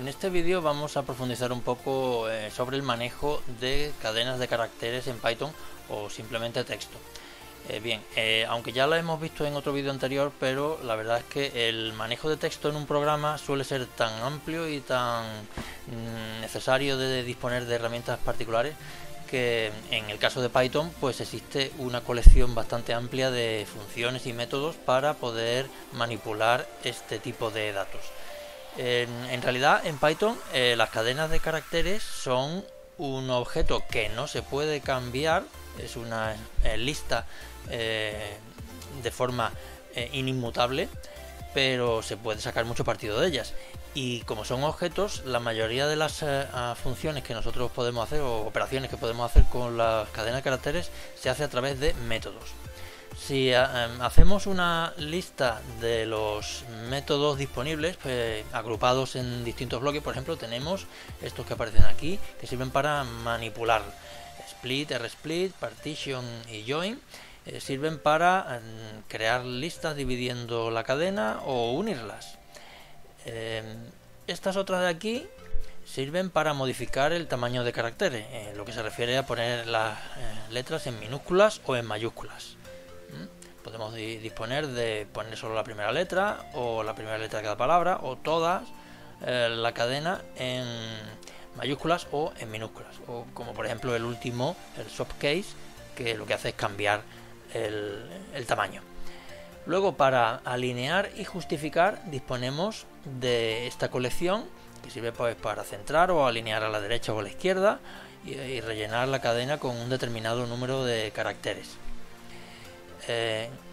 En este vídeo vamos a profundizar un poco sobre el manejo de cadenas de caracteres en Python o simplemente texto. Aunque ya lo hemos visto en otro vídeo anterior, pero la verdad es que el manejo de texto en un programa suele ser tan amplio y tan necesario de disponer de herramientas particulares que en el caso de Python pues existe una colección bastante amplia de funciones y métodos para poder manipular este tipo de datos. En realidad en Python las cadenas de caracteres son un objeto que no se puede cambiar, es una lista de forma inmutable, pero se puede sacar mucho partido de ellas. Y como son objetos, la mayoría de las funciones que nosotros podemos hacer o operaciones que podemos hacer con las cadenas de caracteres se hace a través de métodos. Si hacemos una lista de los métodos disponibles agrupados en distintos bloques, por ejemplo tenemos estos que aparecen aquí que sirven para manipular: split, rsplit, partition y join. Sirven para crear listas dividiendo la cadena o unirlas. Estas otras de aquí sirven para modificar el tamaño de caracteres, lo que se refiere a poner las letras en minúsculas o en mayúsculas. Podemos disponer de poner solo la primera letra o la primera letra de cada palabra o toda la cadena en mayúsculas o en minúsculas, o como por ejemplo el último, el subcase, que lo que hace es cambiar el tamaño. Luego, para alinear y justificar, disponemos de esta colección que sirve pues para centrar o alinear a la derecha o a la izquierda y rellenar la cadena con un determinado número de caracteres.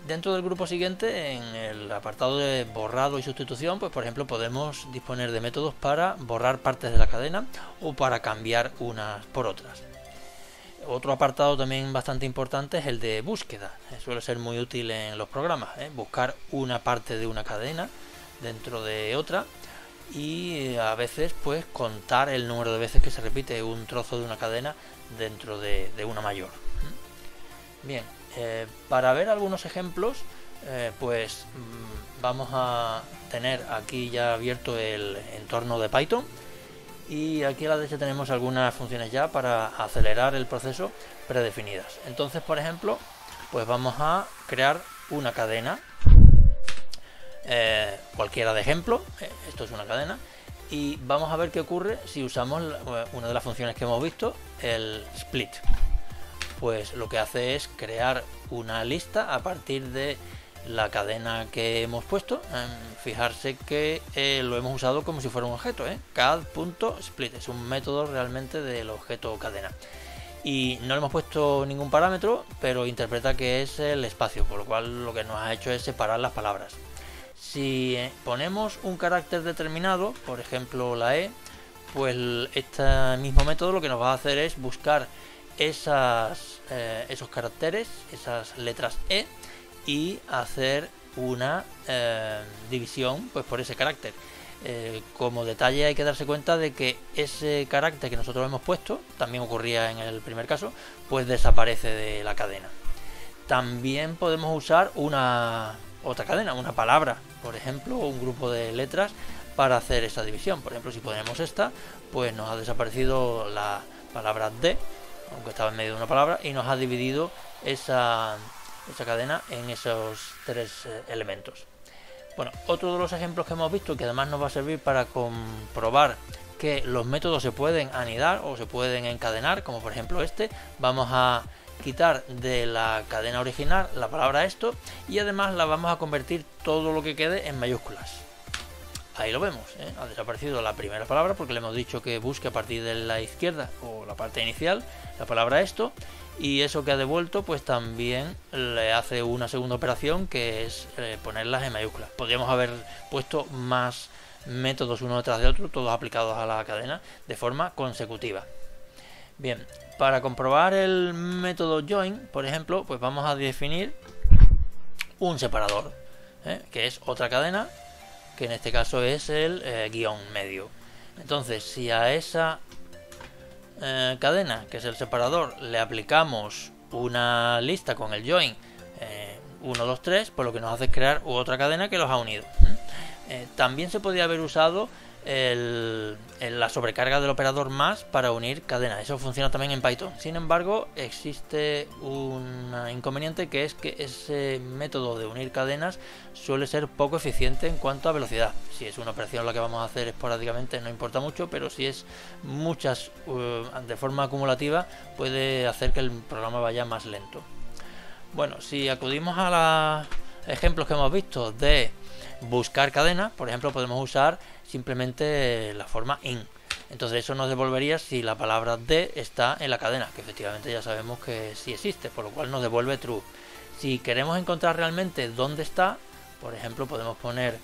Dentro del grupo siguiente, en el apartado de borrado y sustitución, pues por ejemplo podemos disponer de métodos para borrar partes de la cadena o para cambiar unas por otras. Otro apartado también bastante importante es el de búsqueda. Suele ser muy útil en los programas, buscar una parte de una cadena dentro de otra y a veces pues contar el número de veces que se repite un trozo de una cadena dentro de una mayor. Bien, para ver algunos ejemplos pues vamos a tener aquí ya abierto el entorno de Python. Y aquí a la derecha tenemos algunas funciones ya para acelerar el proceso predefinidas. Entonces, por ejemplo, pues vamos a crear una cadena, cualquiera de ejemplo. Esto es una cadena y vamos a ver qué ocurre si usamos una de las funciones que hemos visto, el split. Pues lo que hace es crear una lista a partir de la cadena que hemos puesto. Fijarse que lo hemos usado como si fuera un objeto, cad.split es un método realmente del objeto cadena y no le hemos puesto ningún parámetro, pero interpreta que es el espacio, por lo cual lo que nos ha hecho es separar las palabras. Si ponemos un carácter determinado, por ejemplo la E, pues este mismo método lo que nos va a hacer es buscar esos caracteres, esas letras E, y hacer una división pues por ese carácter. Como detalle hay que darse cuenta de que ese carácter que nosotros hemos puesto, también ocurría en el primer caso, pues desaparece de la cadena. También podemos usar otra cadena, una palabra, por ejemplo, un grupo de letras para hacer esa división. Por ejemplo, si ponemos esta, pues nos ha desaparecido la palabra D, aunque estaba en medio de una palabra, y nos ha dividido esa cadena en esos tres elementos. Bueno, otro de los ejemplos que hemos visto, que además nos va a servir para comprobar que los métodos se pueden anidar o se pueden encadenar, como por ejemplo este. Vamos a quitar de la cadena original la palabra esto y además la vamos a convertir todo lo que quede en mayúsculas. Ahí lo vemos, ha desaparecido la primera palabra porque le hemos dicho que busque a partir de la izquierda o la parte inicial la palabra esto, y eso que ha devuelto pues también le hace una segunda operación que es ponerlas en mayúsculas. Podríamos haber puesto más métodos uno detrás de otro, todos aplicados a la cadena de forma consecutiva. Bien, para comprobar el método join, por ejemplo, pues vamos a definir un separador, que es otra cadena, que en este caso es el guión medio. Entonces, si a esa cadena, que es el separador, le aplicamos una lista con el join 1, 2, 3, pues lo que nos hace es crear otra cadena que los ha unido. También se podría haber usado la sobrecarga del operador más para unir cadenas. Eso funciona también en Python. Sin embargo, existe un inconveniente, que es que ese método de unir cadenas suele ser poco eficiente en cuanto a velocidad. Si es una operación la que vamos a hacer esporádicamente, no importa mucho, pero si es muchas de forma acumulativa, puede hacer que el programa vaya más lento. Bueno, si acudimos a los ejemplos que hemos visto de buscar cadenas, por ejemplo, podemos usar simplemente la forma in. Entonces eso nos devolvería si la palabra de está en la cadena, que efectivamente ya sabemos que sí existe, por lo cual nos devuelve true. Si queremos encontrar realmente dónde está, por ejemplo, podemos poner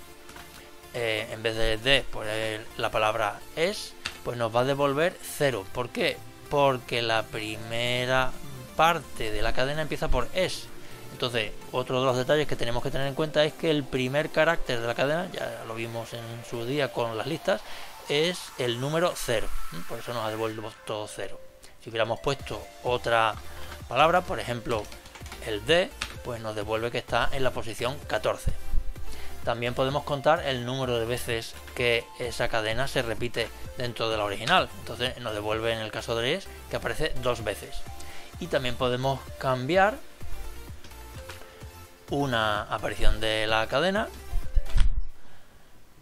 en vez de poner la palabra es, pues nos va a devolver 0. ¿Por qué? Porque la primera parte de la cadena empieza por es. Entonces, otro de los detalles que tenemos que tener en cuenta es que el primer carácter de la cadena, ya lo vimos en su día con las listas, es el número 0. Por eso nos ha devuelto 0. Si hubiéramos puesto otra palabra, por ejemplo el de, pues nos devuelve que está en la posición 14. También podemos contar el número de veces que esa cadena se repite dentro de la original. Entonces nos devuelve, en el caso de es, que aparece 2 veces. Y también podemos cambiar una aparición de la cadena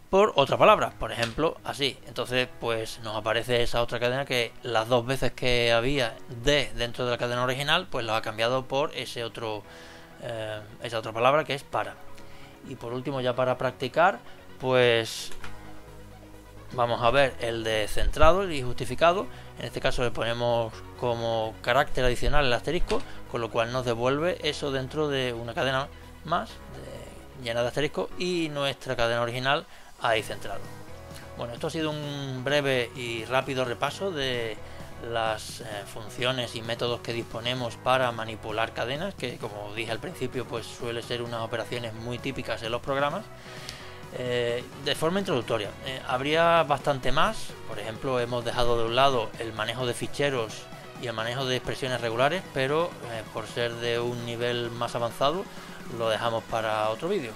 por otra palabra, por ejemplo así. Entonces pues nos aparece esa otra cadena que las 2 veces que había de dentro de la cadena original, pues lo ha cambiado por esa otra palabra que es para. Y por último, ya para practicar, pues vamos a ver el de centrado y justificado. En este caso le ponemos como carácter adicional el asterisco, con lo cual nos devuelve eso dentro de una cadena más llena de asterisco y nuestra cadena original ahí centrado. Bueno, esto ha sido un breve y rápido repaso de las funciones y métodos que disponemos para manipular cadenas, que como dije al principio, pues suele ser unas operaciones muy típicas en los programas. De forma introductoria, habría bastante más. Por ejemplo, hemos dejado de un lado el manejo de ficheros y el manejo de expresiones regulares, pero por ser de un nivel más avanzado lo dejamos para otro vídeo.